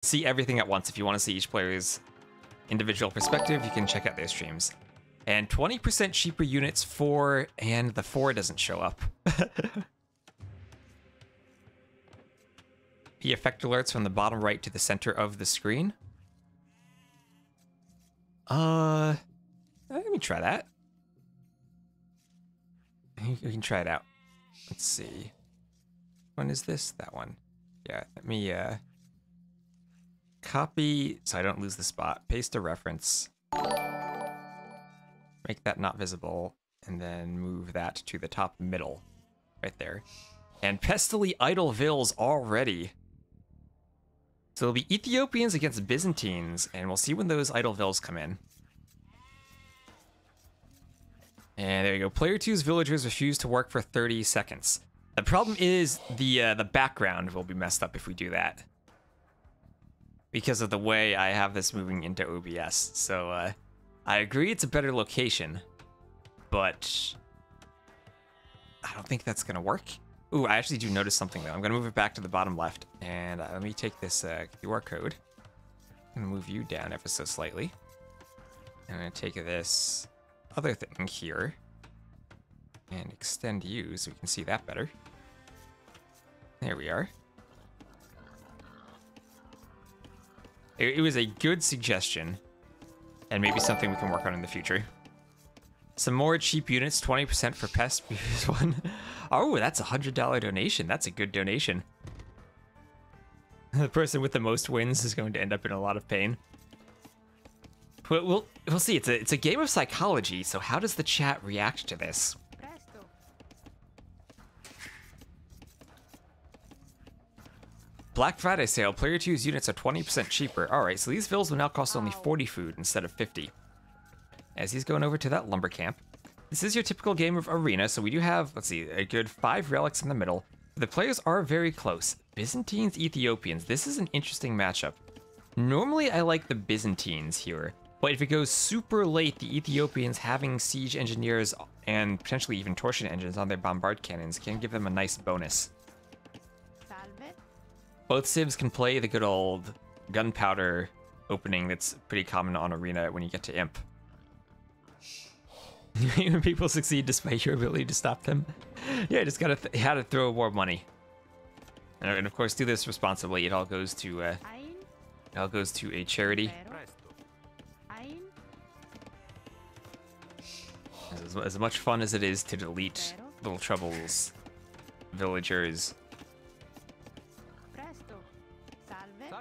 see everything at once. If you want to see each player's individual perspective, you can check out their streams. And 20% cheaper units for, and the 4 doesn't show up. The effect alerts from the bottom right to the center of the screen. Let me try that. We can try it out. Let's see. When is this? That one. Yeah, let me copy so I don't lose the spot. Paste a reference. Make that not visible, and then move that to the top middle. Right there. And Pestily idle Vils already. So it'll be Ethiopians against Byzantines, and we'll see when those idle Vils come in. And there you go. Player 2's villagers refuse to work for 30 seconds. The problem is the background will be messed up if we do that. Because of the way I have this moving into OBS. So I agree it's a better location, but I don't think that's going to work. Ooh, I actually do notice something though. I'm going to move it back to the bottom left, and let me take this QR code. I'm going to move you down ever so slightly. And I'm going to take this other thing here and extend you so we can see that better. There we are. It was a good suggestion, and maybe something we can work on in the future. Some more cheap units, 20% for Pest, previous one. Oh, that's a $100 donation. That's a good donation. The person with the most wins is going to end up in a lot of pain. We'll see. It's a game of psychology, so how does the chat react to this? Black Friday sale. Player 2's units are 20% cheaper. Alright, so these vills will now cost only 40 food instead of 50. As he's going over to that lumber camp. This is your typical game of arena, so we do have, let's see, a good 5 relics in the middle. The players are very close. Byzantines, Ethiopians. This is an interesting matchup. Normally, I like the Byzantines here, but if it goes super late, the Ethiopians having siege engineers and potentially even torsion engines on their bombard cannons can give them a nice bonus. Both civs can play the good old gunpowder opening that's pretty common on arena when you get to imp. When people succeed despite your ability to stop them. Yeah, just gotta how to throw more money. And of course, do this responsibly. It all goes to a charity. As much fun as it is to delete LilTrouble's villagers,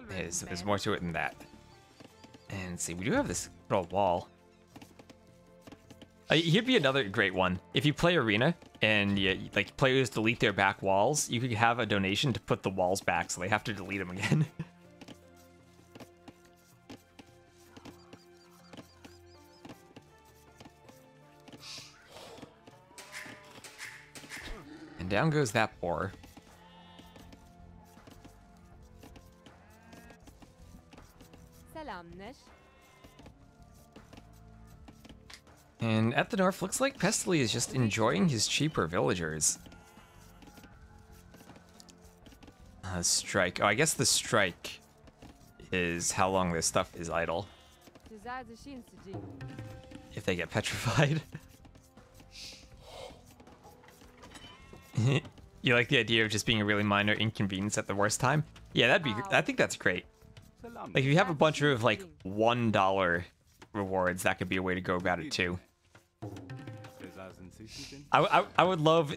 there's more to it than that. And see, we do have this little wall. Here'd be another great one. If you play arena and like players delete their back walls, you could have a donation to put the walls back so they have to delete them again. And down goes that boar. And at the north, looks like Pestily is just enjoying his cheaper villagers. Strike. Oh, I guess the strike is how long this stuff is idle. If they get petrified. You like the idea of just being a really minor inconvenience at the worst time? Yeah, that'd be. I think that's great. Like if you have a bunch of like $1 rewards, that could be a way to go about it too. I would love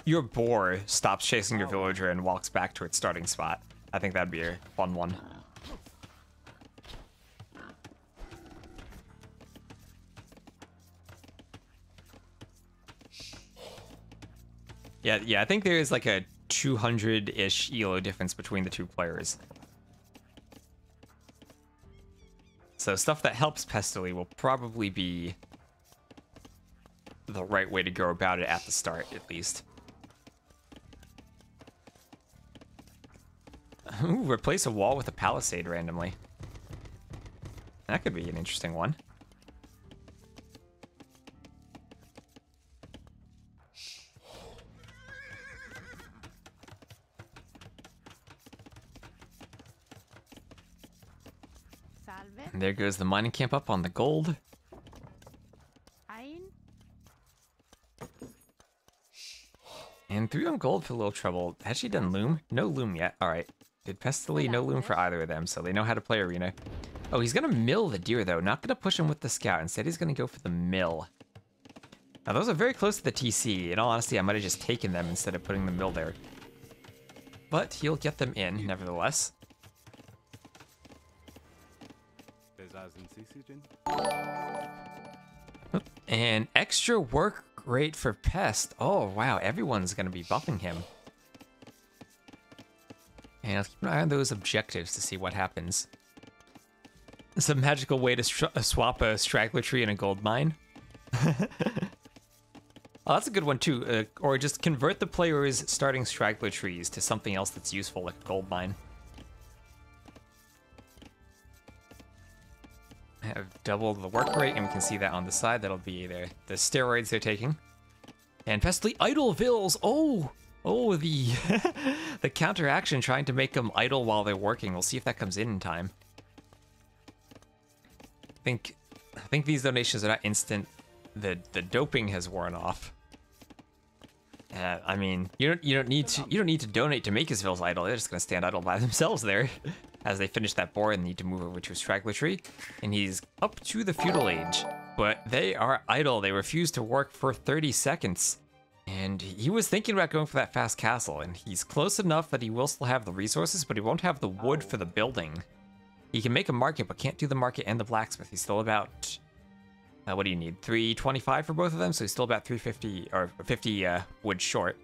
your boar stops chasing your villager and walks back to its starting spot. I think that'd be a fun one. Yeah, I think there is like a 200-ish ELO difference between the two players. So stuff that helps Pestily will probably be the right way to go about it at the start, at least. Ooh, replace a wall with a palisade randomly. That could be an interesting one. And there goes the mining camp up on the gold. And 3 on gold for LilTrouble. Has she done loom? No loom yet. Alright. Did Pestily, no loom for either of them, so they know how to play arena. Oh, he's gonna mill the deer though. Not gonna push him with the scout. Instead, he's gonna go for the mill. Now, those are very close to the TC. In all honesty, I might have just taken them instead of putting the mill there. But he'll get them in, nevertheless. And extra work rate for Pest. Oh, wow. Everyone's going to be buffing him. And I'll keep an eye on those objectives to see what happens. It's a magical way to swap a straggler tree and a gold mine. Oh, that's a good one too. Or just convert the player's starting straggler trees to something else that's useful, like a gold mine. Have doubled the work rate, and we can see that on the side. That'll be the steroids they're taking. And Pestily idle Vills. Oh, the the counteraction trying to make them idle while they're working. We'll see if that comes in time. I think these donations are not instant. The doping has worn off. I mean, you don't need to donate to make his Vills idle. They're just gonna stand idle by themselves there, as they finish that boar and need to move over to a straggler tree. And he's up to the feudal age, but they are idle. They refuse to work for 30 seconds. And he was thinking about going for that fast castle, and he's close enough that he will still have the resources, but he won't have the wood for the building. He can make a market, but can't do the market and the blacksmith. He's still about, what do you need? 325 for both of them, so he's still about 350 or 50 wood short.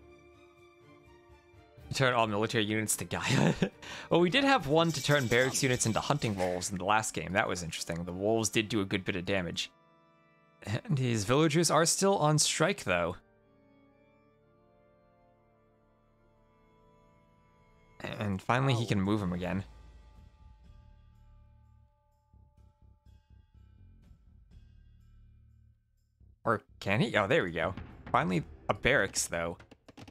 Turn all military units to Gaia. Well, we did have one to turn barracks units into hunting wolves in the last game. That was interesting. The wolves did do a good bit of damage. And his villagers are still on strike, though. And finally, he can move them again. Or can he? Oh, there we go. Finally, a barracks, though.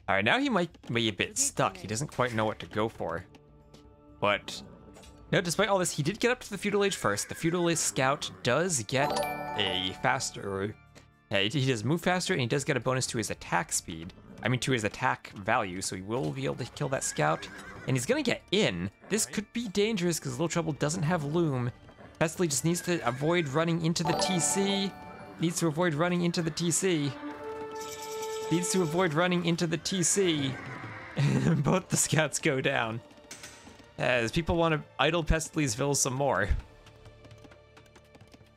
Alright, now he might be a bit stuck. He doesn't quite know what to go for. But, no, despite all this, he did get up to the feudal age first. The feudal age scout does get a faster... Yeah, he does move faster, and he does get a bonus to his attack speed. I mean, to his attack value, so he will be able to kill that scout. And he's gonna get in. This could be dangerous, because LilTrouble doesn't have loom. Pestily just needs to avoid running into the TC. Needs to avoid running into the TC. Needs to avoid running into the TC. And both the scouts go down. As people want to idle Pestily's Vills some more.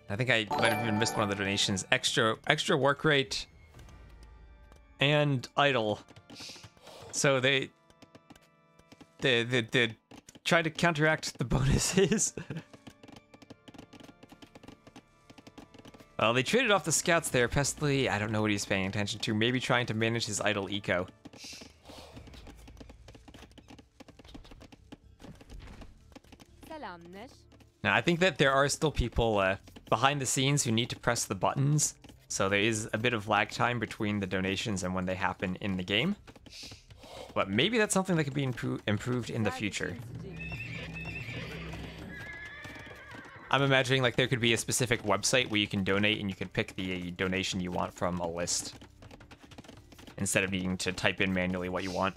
I think I might have even missed one of the donations. Extra work rate. And idle. So they try to counteract the bonuses. Well, they traded off the scouts there. Pestily, I don't know what he's paying attention to. Maybe trying to manage his idle eco. Now, I think that there are still people behind the scenes who need to press the buttons. So there is a bit of lag time between the donations and when they happen in the game. But maybe that's something that could be improved in the future. I'm imagining like there could be a specific website where you can donate and you can pick the donation you want from a list. Instead of needing to type in manually what you want.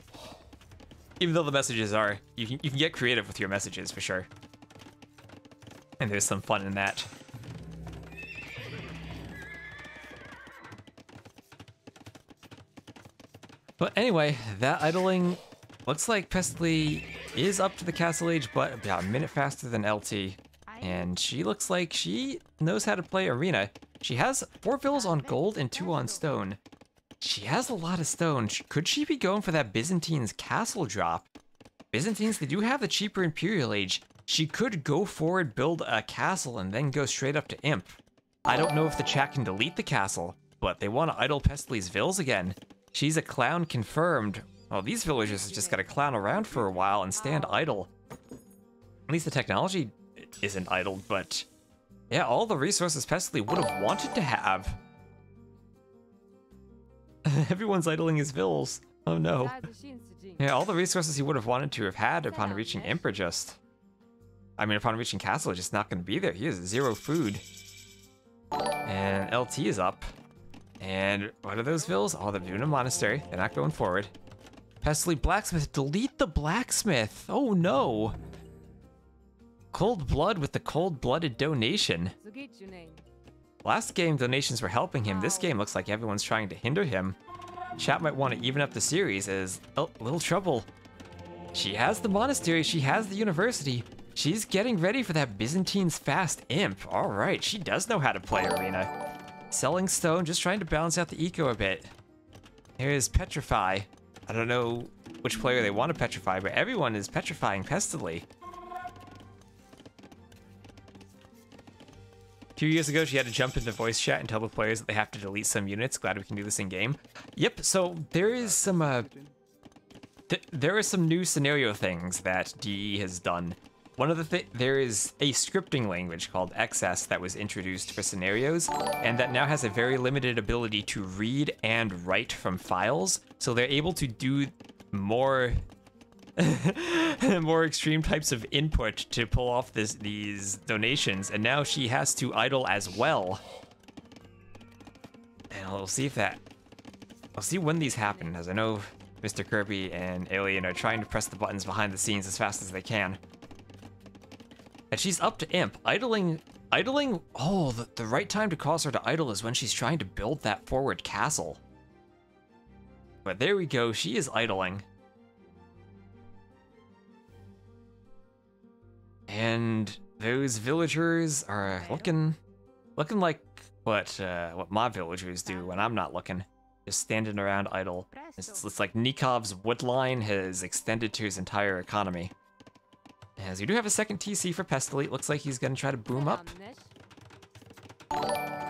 Even though the messages are, you can get creative with your messages for sure. And there's some fun in that. But anyway, that idling looks like Pestily is up to the castle age, but about a minute faster than LT. And she looks like she knows how to play arena. She has 4 vills on gold and 2 on stone. She has a lot of stone. Could she be going for that Byzantine's castle drop? Byzantines, they do have the cheaper Imperial Age. She could go forward, build a castle, and then go straight up to Imp. I don't know if the chat can delete the castle, but they want to idle Pestily's vills again. She's a clown confirmed. Well, these villagers just gotta clown around for a while and stand idle. At least the technology isn't idled, but yeah, all the resources Pestily would have wanted to have. Everyone's idling his vills. Oh no. Yeah, all the resources he would have wanted to have had upon reaching Imp are just I mean, upon reaching castle, it's just not going to be there. He has 0 food. And LT is up. And what are those vills? Oh, they're doing a monastery. They're not going forward. Pestily blacksmith. Delete the blacksmith. Oh, no. Cold blood with the cold-blooded donation. Last game, donations were helping him. This game looks like everyone's trying to hinder him. Chat might want to even up the series as LilTrouble. She has the monastery. She has the university. She's getting ready for that Byzantine's fast imp. All right, she does know how to play Arena. Selling stone, just trying to balance out the eco a bit. Here's Petrify. I don't know which player they want to petrify, but everyone is petrifying Pestily. A few years ago, she had to jump into voice chat and tell the players that they have to delete some units. Glad we can do this in game. Yep. So there is some there are some new scenario things that DE has done. One of the there is a scripting language called XS that was introduced for scenarios, and that now has a very limited ability to read and write from files. So they're able to do more more extreme types of input to pull off these donations, and now she has to idle as well. And we'll see if I'll see when these happen, as I know Mr. Kirby and Alien are trying to press the buttons behind the scenes as fast as they can. And she's up to imp. Idling, oh, the right time to cause her to idle is when she's trying to build that forward castle. But there we go, she is idling. And those villagers are looking like what my villagers do when I'm not looking. Just standing around idle. It's like Nikov's wood line has extended to his entire economy. As we do have a second TC for Pestily, it looks like he's gonna try to boom up.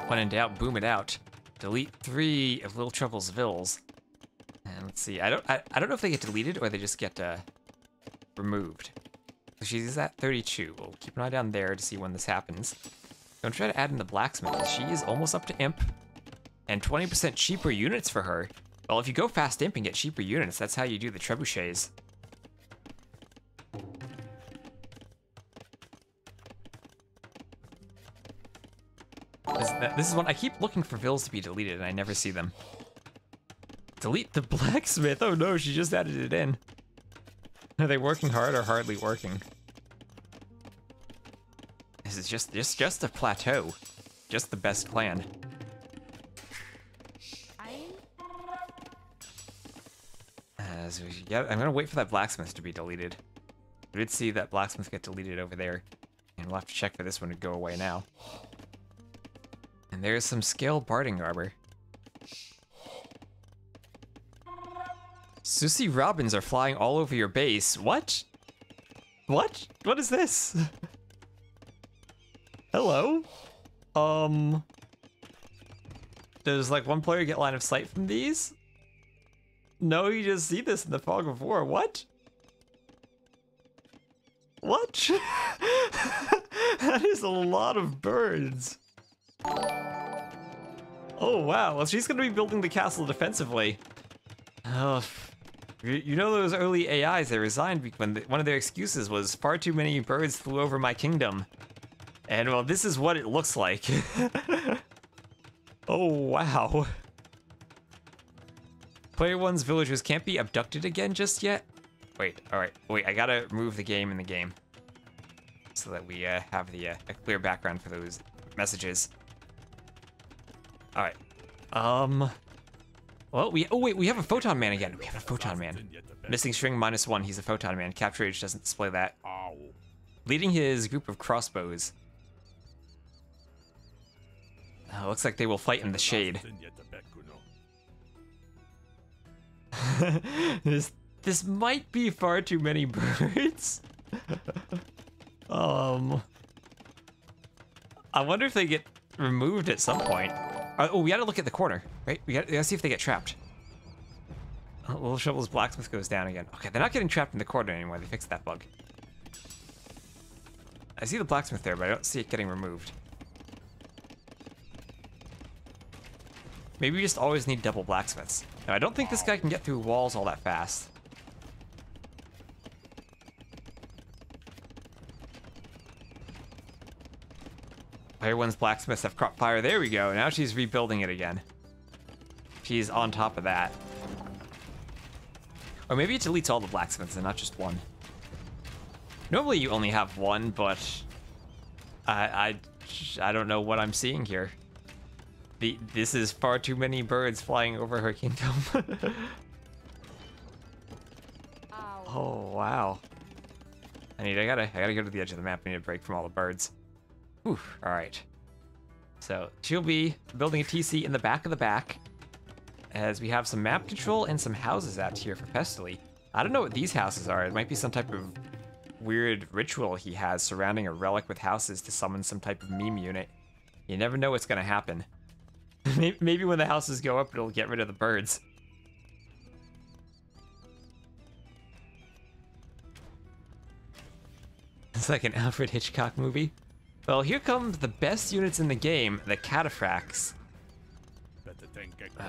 When in doubt, boom it out. Delete 3 of LilTrouble's vills. And let's see, I don't know if they get deleted or they just get removed. So she's at 32. We'll keep an eye down there to see when this happens. Don't try to add in the blacksmith. She is almost up to imp. And 20% cheaper units for her. Well, if you go fast imp and get cheaper units, that's how you do the trebuchets. This is one I keep looking for vills to be deleted and I never see them. Delete the blacksmith. Oh no, she just added it in. Are they working hard or hardly working? This is just a plateau. Just the best plan. Yeah, I'm gonna wait for that blacksmith to be deleted. We did see that blacksmith get deleted over there. And we'll have to check for this one to go away now. And there's some scale barding arbor. Susie robins are flying all over your base. What? What? What is this? Hello? Does like one player get line of sight from these? No, you just see this in the fog of war. What? What? That is a lot of birds. Oh, wow. Well, she's going to be building the castle defensively. Oh, you know those early AIs, they resigned when one of their excuses was far too many birds flew over my kingdom. And, well, this is what it looks like. Oh, wow. Player 1's villagers can't be abducted again just yet? Wait, alright. Wait, I gotta remove the game in the game. So that we have a clear background for those messages. Alright. Well, we have a Photon Man again. We have a Photon Man. Missing string -1, he's a Photon Man. Capture age doesn't display that. Leading his group of crossbows. Looks like they will fight in the shade. This might be far too many birds. I wonder if they get removed at some point. Oh, we gotta look at the corner, right? We gotta see if they get trapped. Oh, LilTrouble's blacksmith goes down again. Okay, they're not getting trapped in the corner anymore. They fixed that bug. I see the blacksmith there, but I don't see it getting removed. Maybe we just always need double blacksmiths. Now, I don't think this guy can get through walls all that fast. Player 1's blacksmiths have caught fire. There we go. Now she's rebuilding it again. She's on top of that. Or maybe it deletes all the blacksmiths and not just one. Normally you only have one, but I don't know what I'm seeing here. This is far too many birds flying over her kingdom. Oh wow. I gotta go to the edge of the map. I need a break from all the birds. Whew, alright. So she'll be building a TC in the back of the back, as we have some map control and some houses out here for Pestily. I don't know what these houses are. It might be some type of weird ritual he has surrounding a relic with houses to summon some type of meme unit. You never know what's gonna happen. Maybe when the houses go up, it'll get rid of the birds. It's like an Alfred Hitchcock movie. Well, here comes the best units in the game, the Cataphracts.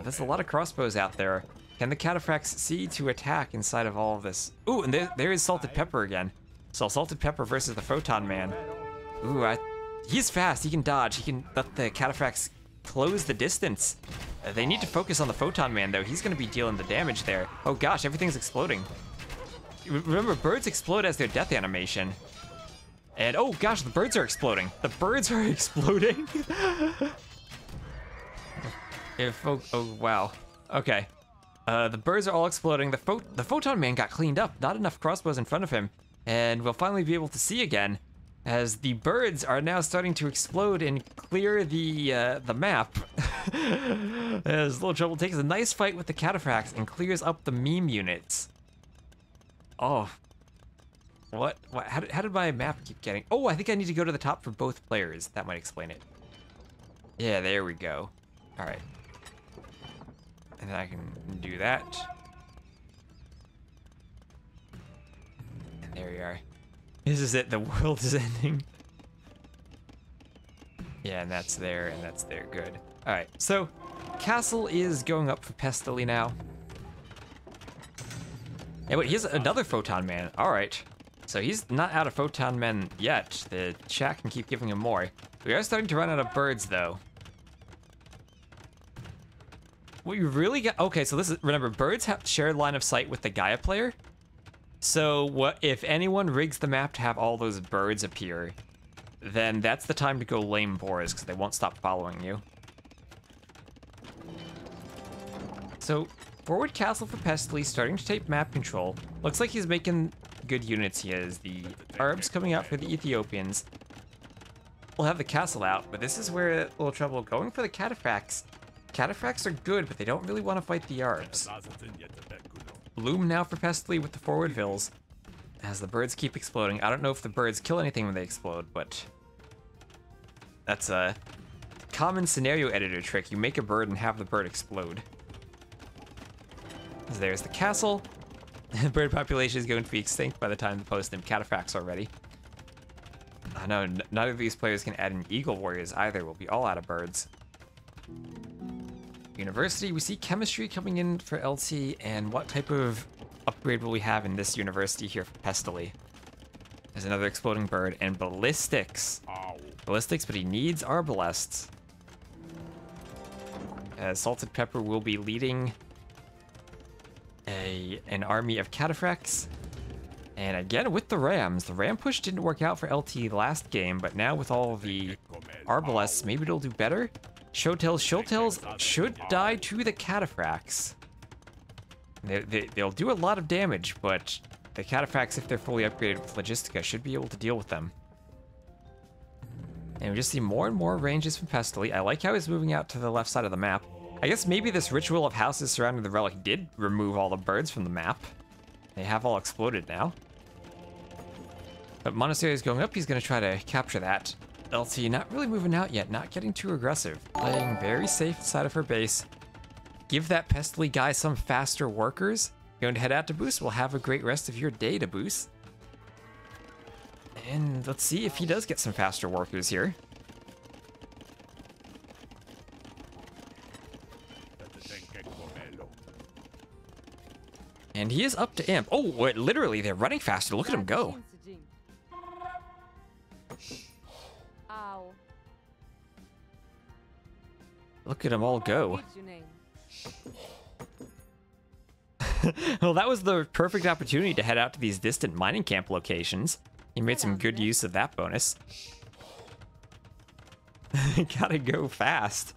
There's a lot of crossbows out there. Can the Cataphracts see to attack inside of all of this? Ooh, and there is Salted Pepper again. So Salted Pepper versus the Photon Man. Ooh, he's fast. He can dodge. He can let the Cataphracts close the distance. They need to focus on the Photon Man, though. He's going to be dealing the damage there. Oh gosh, everything's exploding. Remember, birds explode as their death animation. And oh gosh, the birds are exploding. The birds are exploding. Oh wow. Okay. The birds are all exploding. The Photon Man got cleaned up. Not enough crossbows in front of him. And we'll finally be able to see again, as the birds are now starting to explode and clear the map. As LilTrouble takes a nice fight with the Cataphracts and clears up the meme units. Oh. What? How did my map keep getting... Oh, I think I need to go to the top for both players. That might explain it. Yeah, there we go. All right. And then I can do that. And there we are. This is it. The world is ending. Yeah, and that's there, and that's there. Good. All right. So, Castle is going up for Pestily now. Yeah, wait, here's another Photon Man. All right. So he's not out of Photon Men yet. The chat can keep giving him more. We are starting to run out of birds, though. What you really got... Okay, so this is... Remember, birds have shared line of sight with the Gaia player. So what if anyone rigs the map to have all those birds appear, then that's the time to go lame boars, because they won't stop following you. So, forward Castle for Pestily, starting to take map control. Looks like he's making good units. He has the Arabs coming out for the Ethiopians. We'll have the castle out, but this is where LilTrouble going for the Cataphracts. Cataphracts are good, but they don't really want to fight the Arabs. Bloom now for Pestily with the forward vills, as the birds keep exploding. I don't know if the birds kill anything when they explode, but that's a common scenario editor trick. You make a bird and have the bird explode. As there's the castle. The bird population is going to be extinct by the time the post-named Cataphracts are ready. I know none of these players can add in Eagle Warriors either. We'll be all out of birds. University, we see chemistry coming in for LT, and what type of upgrade will we have in this university here for Pestily? There's another exploding bird, and ballistics. Ballistics, but he needs arbalests. As Salted Pepper will be leading an army of Cataphracts. And again with the Rams. The Ram push didn't work out for LT last game, but now with all the arbalests, maybe it'll do better. Showtails should die to the Cataphracts. They'll do a lot of damage, but the Cataphracts, if they're fully upgraded with Logistica, should be able to deal with them. And we just see more and more ranges from Pestily. I like how he's moving out to the left side of the map. I guess maybe this ritual of houses surrounding the relic did remove all the birds from the map. They have all exploded now. But Monastery is going up. He's going to try to capture that. LT not really moving out yet, not getting too aggressive. Playing very safe inside of her base. Give that Pestily guy some faster workers. Going to head out to Boost. We'll have a great rest of your day to Boost. And let's see if he does get some faster workers here. And he is up to imp. Oh, wait, literally, they're running faster. Look at him go. Look at them all go. Well, that was the perfect opportunity to head out to these distant mining camp locations. He made some good use of that bonus. Gotta go fast.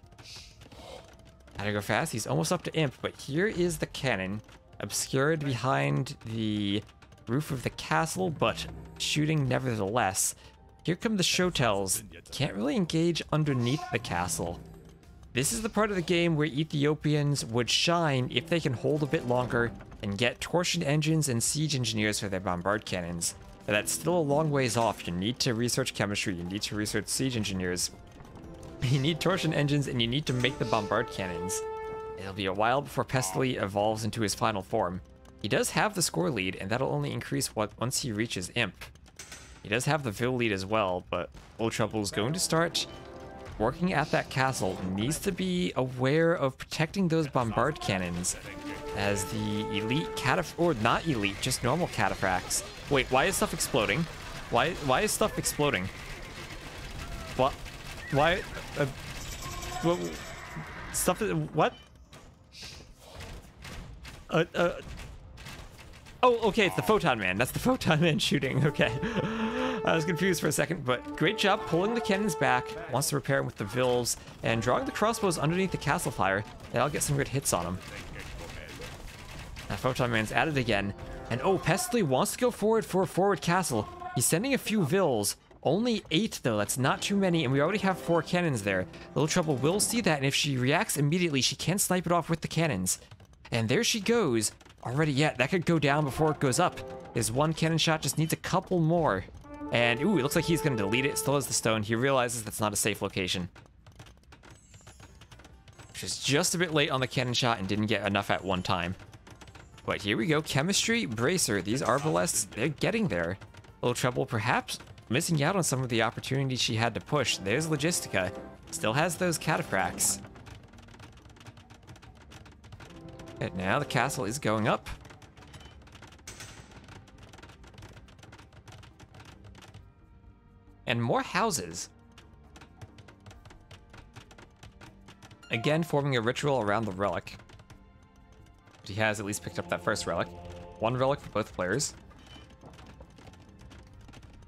Gotta go fast. He's almost up to Imp, but here is the cannon, obscured behind the roof of the castle, but shooting nevertheless. Here come the Showtells. Can't really engage underneath the castle. This is the part of the game where Ethiopians would shine if they can hold a bit longer and get torsion engines and siege engineers for their bombard cannons. But that's still a long ways off. You need to research chemistry, you need to research siege engineers. You need torsion engines, and you need to make the bombard cannons. It'll be a while before Pestily evolves into his final form. He does have the score lead, and that'll only increase once he reaches Imp. He does have the Vil lead as well, but LilTrouble is going to start working at that castle. Needs to be aware of protecting those bombard cannons, as the elite or not elite, just normal cataphracts. Wait, why is stuff exploding? Why is stuff exploding? What? Why? Stuff? What? Oh, okay, it's the Photon Man. That's the Photon Man shooting. Okay. I was confused for a second, but great job pulling the cannons back. Wants to repair them with the Vils and drawing the crossbows underneath the castle fire. That'll get some good hits on them. Now Photon Man's at it again. And oh, Pestily wants to go forward for a forward castle. He's sending a few Vils. Only 8 though, that's not too many, and we already have 4 cannons there. LilTrouble will see that, and if she reacts immediately, she can snipe it off with the cannons. And there she goes. Already, yeah, that could go down before it goes up. His one cannon shot just needs a couple more. And, ooh, it looks like he's going to delete it. Still has the stone. He realizes that's not a safe location. Which is just a bit late on the cannon shot and didn't get enough at one time. But here we go. Chemistry, Bracer. These Arbalests, they're getting there. LilTrouble perhaps missing out on some of the opportunities she had to push. There's Logistica. Still has those cataphracts. And now the castle is going up. And more houses. Again, forming a ritual around the relic. He has at least picked up that first relic. One relic for both players.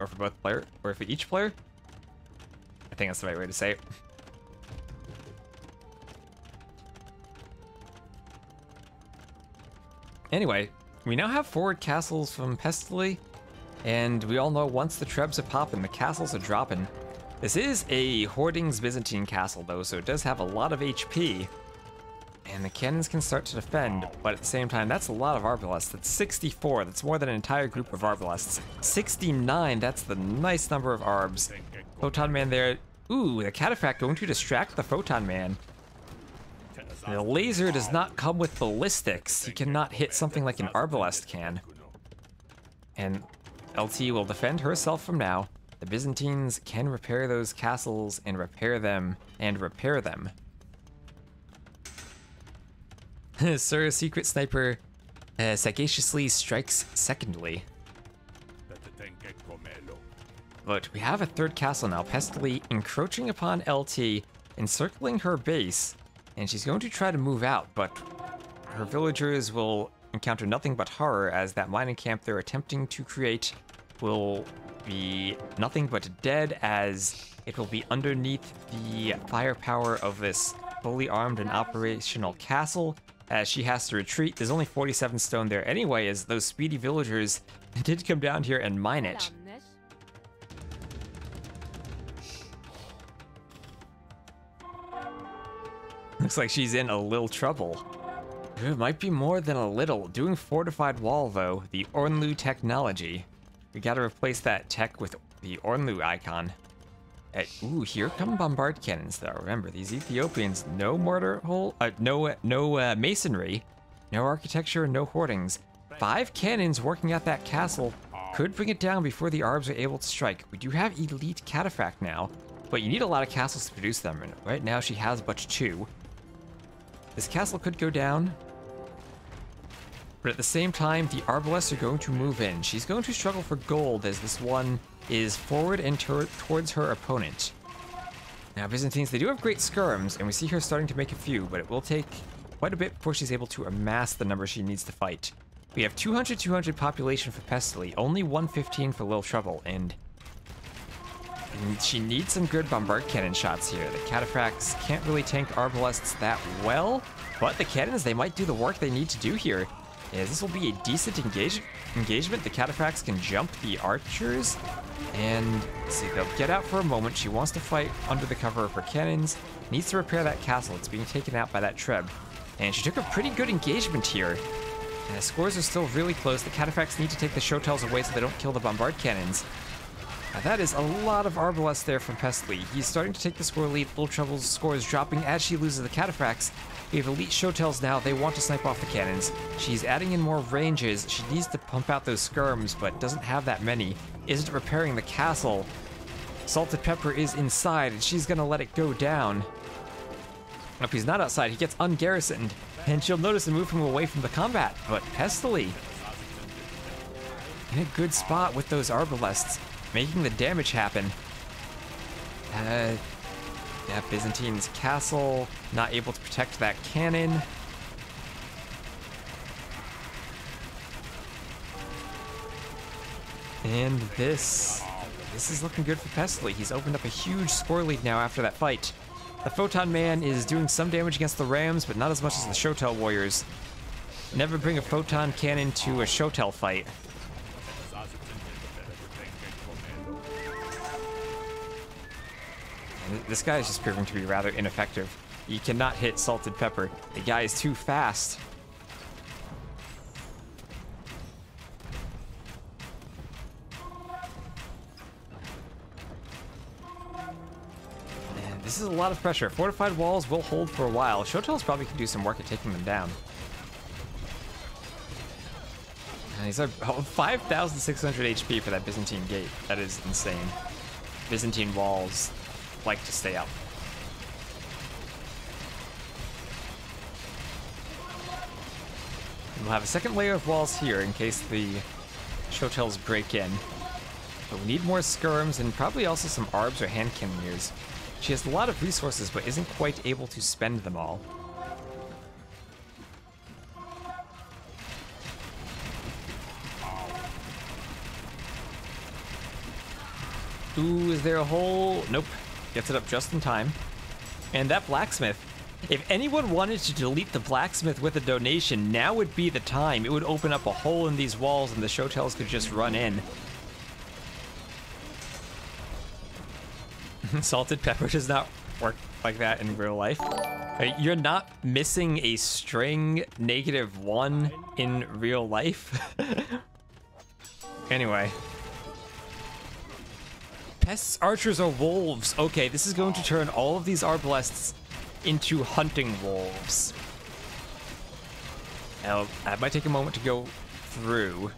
Or for both player, or for each player. I think that's the right way to say it. Anyway, we now have forward castles from Pestily, and we all know once the trebs are popping, the castles are dropping. This is a Hoardings Byzantine castle though, so it does have a lot of HP. And the cannons can start to defend, but at the same time, that's a lot of Arbalests. That's 64, that's more than an entire group of Arbalests. 69, that's the nice number of Arbs. Photon Man there. Ooh, the Cataphract going to distract the Photon Man. The laser does not come with ballistics. He cannot hit something like an Arbalest can. And LT will defend herself from now. The Byzantines can repair those castles and repair them and repair them. Sir Secret Sniper sagaciously strikes secondly. But we have a third castle now. Pestily encroaching upon LT, encircling her base, and she's going to try to move out, but her villagers will encounter nothing but horror as that mining camp they're attempting to create will be nothing but dead, as it will be underneath the firepower of this fully armed and operational castle. As she has to retreat, there's only 47 stone there anyway, as those speedy villagers did come down here and mine it. Looks like she's in a little trouble. It might be more than a little. Doing fortified wall though, the Ornlu technology. We gotta replace that tech with the Ornlu icon. Ooh, here come bombard cannons though. Remember, these Ethiopians, no mortar hole, no masonry, no architecture, no hoardings. 5 cannons working at that castle could bring it down before the Arbs are able to strike. We do have elite cataphract now, but you need a lot of castles to produce them, and right now she has but 2. This castle could go down, but at the same time, the Arbalests are going to move in. She's going to struggle for gold as this one is forward and towards her opponent. Now, Byzantines, they do have great skirms, and we see her starting to make a few, but it will take quite a bit before she's able to amass the number she needs to fight. We have 200 population for Pestily, only 115 for LilTrouble, and she needs some good bombard cannon shots here. The cataphracts can't really tank arbalests that well, but the cannons, they might do the work they need to do here. Yeah, this will be a decent engagement. The cataphracts can jump the archers, and see, they'll get out for a moment. She wants to fight under the cover of her cannons, needs to repair that castle. It's being taken out by that Treb, and she took a pretty good engagement here. And the scores are still really close. The cataphracts need to take the showtells away so they don't kill the bombard cannons. Now that is a lot of arbalests there from Pestily. He's starting to take the score lead. LilTrouble's score is dropping as she loses the cataphracts. We have elite showtells now. They want to snipe off the cannons. She's adding in more ranges. She needs to pump out those skirms, but doesn't have that many. Isn't repairing the castle. Salted Pepper is inside, and she's gonna let it go down. If he's not outside, he gets ungarrisoned, and she'll notice and move him away from the combat. But Pestily in a good spot with those arbalests, making the damage happen. Yeah, Byzantine's castle, not able to protect that cannon. And this is looking good for Pestily. He's opened up a huge score lead now after that fight. The Photon Man is doing some damage against the Rams, but not as much as the Showtel Warriors. Never bring a Photon Cannon to a Showtel fight. And this guy is just proving to be rather ineffective. You cannot hit Salted Pepper. The guy is too fast. This is a lot of pressure. Fortified walls will hold for a while. Showtels probably can do some work at taking them down. And he's at 5,600 HP for that Byzantine gate. That is insane. Byzantine walls like to stay up. And we'll have a second layer of walls here in case the Showtels break in. But we need more skirms and probably also some arbs or hand cannoneers. She has a lot of resources, but isn't quite able to spend them all. Ooh, is there a hole? Nope. Gets it up just in time. And that blacksmith. If anyone wanted to delete the blacksmith with a donation, now would be the time. It would open up a hole in these walls and the Showtels could just run in. Salted Pepper does not work like that in real life. You're not missing a string -1 in real life. Anyway. Pests, archers, or wolves. Okay, this is going to turn all of these arbalests into hunting wolves. Now, that might take a moment to go through.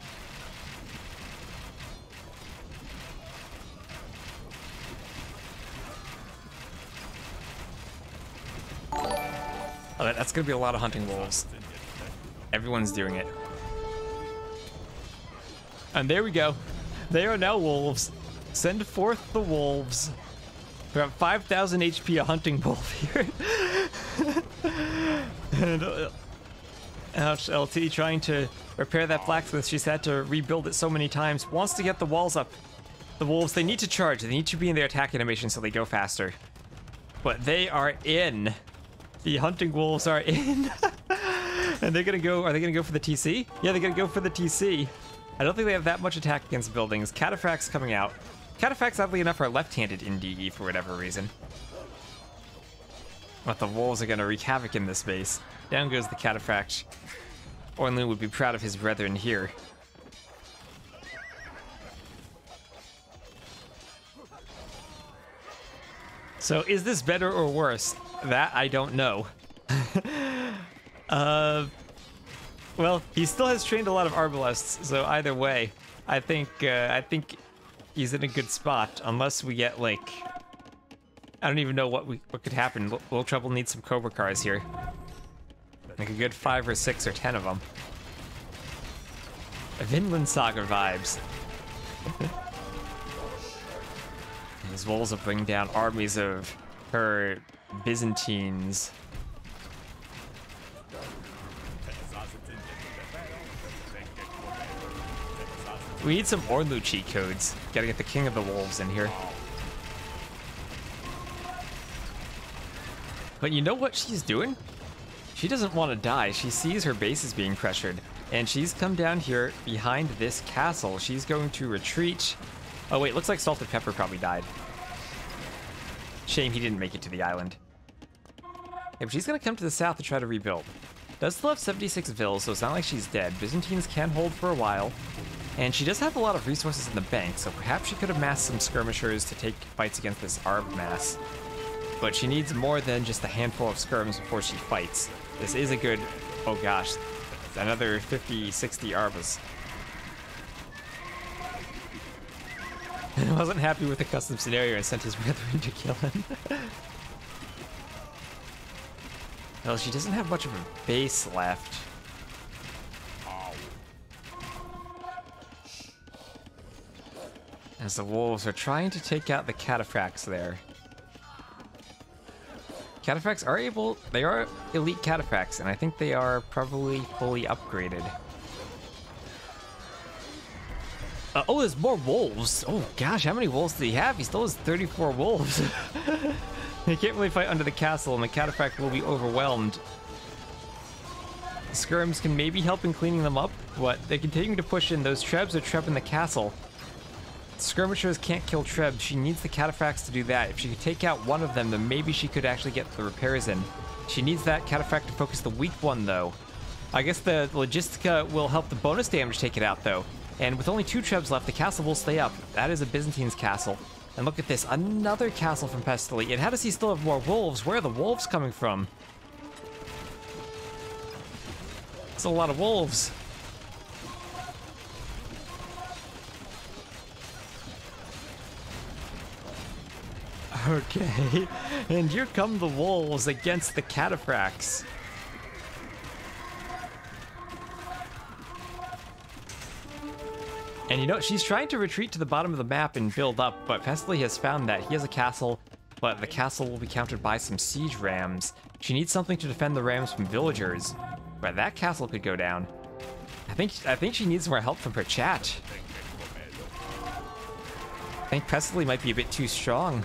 Oh, that's gonna be a lot of hunting wolves. Everyone's doing it. And there we go. They are now wolves. Send forth the wolves. We have 5,000 HP, a hunting wolf here. And ouch, LT trying to repair that blacksmith. She's had to rebuild it so many times. Wants to get the walls up. The wolves, they need to charge. They need to be in their attack animation so they go faster. But they are in. The hunting wolves are in. And they're gonna go, are they gonna go for the TC? Yeah, they're gonna go for the TC. I don't think they have that much attack against buildings. Cataphracts coming out. Cataphracts, oddly enough, are left-handed in DE for whatever reason. But the wolves are gonna wreak havoc in this base. Down goes the Cataphract. Ornlin would be proud of his brethren here. So is this better or worse? That I don't know. Well, he still has trained a lot of arbalests, so either way, I think he's in a good spot. Unless we get like, I don't even know what could happen. LilTrouble needs some Cobra cars here, like a good 5 or 6 or 10 of them. Vinland Saga vibes. These wolves will bring down armies of her Byzantines. We need some Orlu cheat codes. Gotta get the King of the Wolves in here. But you know what she's doing? She doesn't want to die. She sees her base is being pressured. And she's come down here behind this castle. She's going to retreat. Oh wait, looks like Salted Pepper probably died. Shame he didn't make it to the island. Yeah, but she's gonna come to the south to try to rebuild. Does still have 76 vills, so it's not like she's dead. Byzantines can hold for a while. And she does have a lot of resources in the bank, so perhaps she could have massed some skirmishers to take fights against this armed mass. But she needs more than just a handful of skirms before she fights. This is a good... oh gosh. Another 50, 60 arbas. I wasn't happy with the custom scenario and sent his brethren to kill him. Well, she doesn't have much of a base left. As the wolves are trying to take out the cataphracts there. Cataphracts are able... they are elite cataphracts, and I think they are probably fully upgraded. Oh, there's more wolves. Oh gosh, how many wolves did he have? He still has 34 wolves. They can't really fight under the castle, and the cataphract will be overwhelmed. Skirms can maybe help in cleaning them up, but they continue to push in. Those trebs are trapped in the castle. Skirmishers can't kill trebs. She needs the cataphracts to do that. If she could take out one of them, then maybe she could actually get the repairs in. She needs that cataphract to focus the weak one, though. I guess the Logistica will help the bonus damage take it out, though. And with only 2 trebs left, the castle will stay up. That is a Byzantine's castle. And look at this, another castle from Pestily. And how does he still have more wolves? Where are the wolves coming from? That's a lot of wolves. Okay, and here come the wolves against the cataphracts. And you know, she's trying to retreat to the bottom of the map and build up, but Pestily has found that he has a castle, but the castle will be countered by some siege rams. She needs something to defend the rams from villagers, but that castle could go down. I think she needs more help from her chat. I think Pestily might be a bit too strong.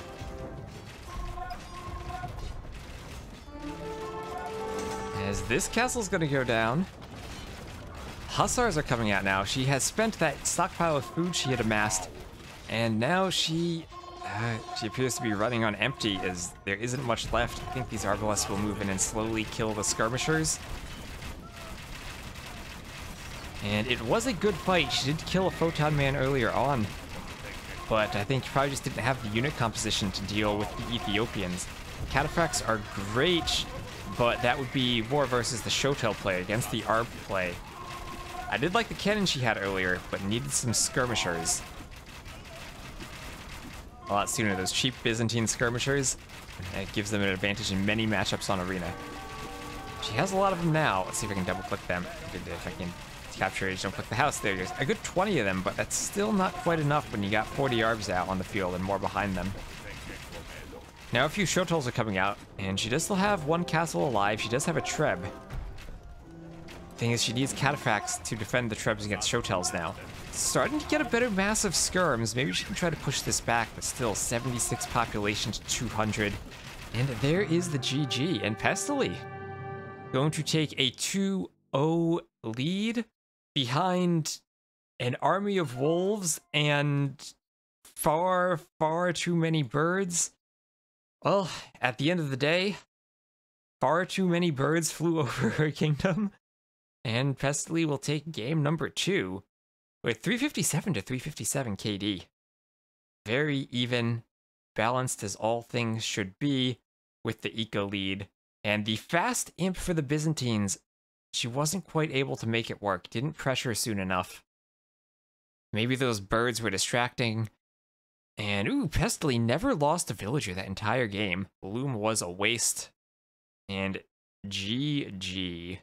As this castle's gonna go down. Hussars are coming out now. She has spent that stockpile of food she had amassed, and now she appears to be running on empty as there isn't much left. I think these Arbalests will move in and slowly kill the skirmishers. And it was a good fight. She did kill a Photon Man earlier on, but I think she probably just didn't have the unit composition to deal with the Ethiopians. Cataphracts are great, but that would be war versus the Shotel play against the Arb play. I did like the cannon she had earlier, but needed some skirmishers. A lot sooner, those cheap Byzantine skirmishers. It gives them an advantage in many matchups on Arena. She has a lot of them now. Let's see if I can double click them. If I can capture it, don't click the house. There's a good 20 of them, but that's still not quite enough when you got 40 Arbs out on the field and more behind them. Now a few Shotels are coming out, and she does still have one castle alive. She does have a Treb. Thing is, she needs cataphracts to defend the Trebs against Shotels now. Starting to get a better mass of skirms. Maybe she can try to push this back, but still 76 population to 200. And there is the GG. And Pestily going to take a 2-0 lead behind an army of wolves and far, far too many birds. Well, at the end of the day, far too many birds flew over her kingdom. And Pestily will take game number 2 with 357 to 357 KD. Very even, balanced as all things should be with the eco lead. And the fast imp for the Byzantines, she wasn't quite able to make it work. Didn't pressure soon enough. Maybe those birds were distracting. And ooh, Pestily never lost a villager that entire game. Bloom was a waste. And GG.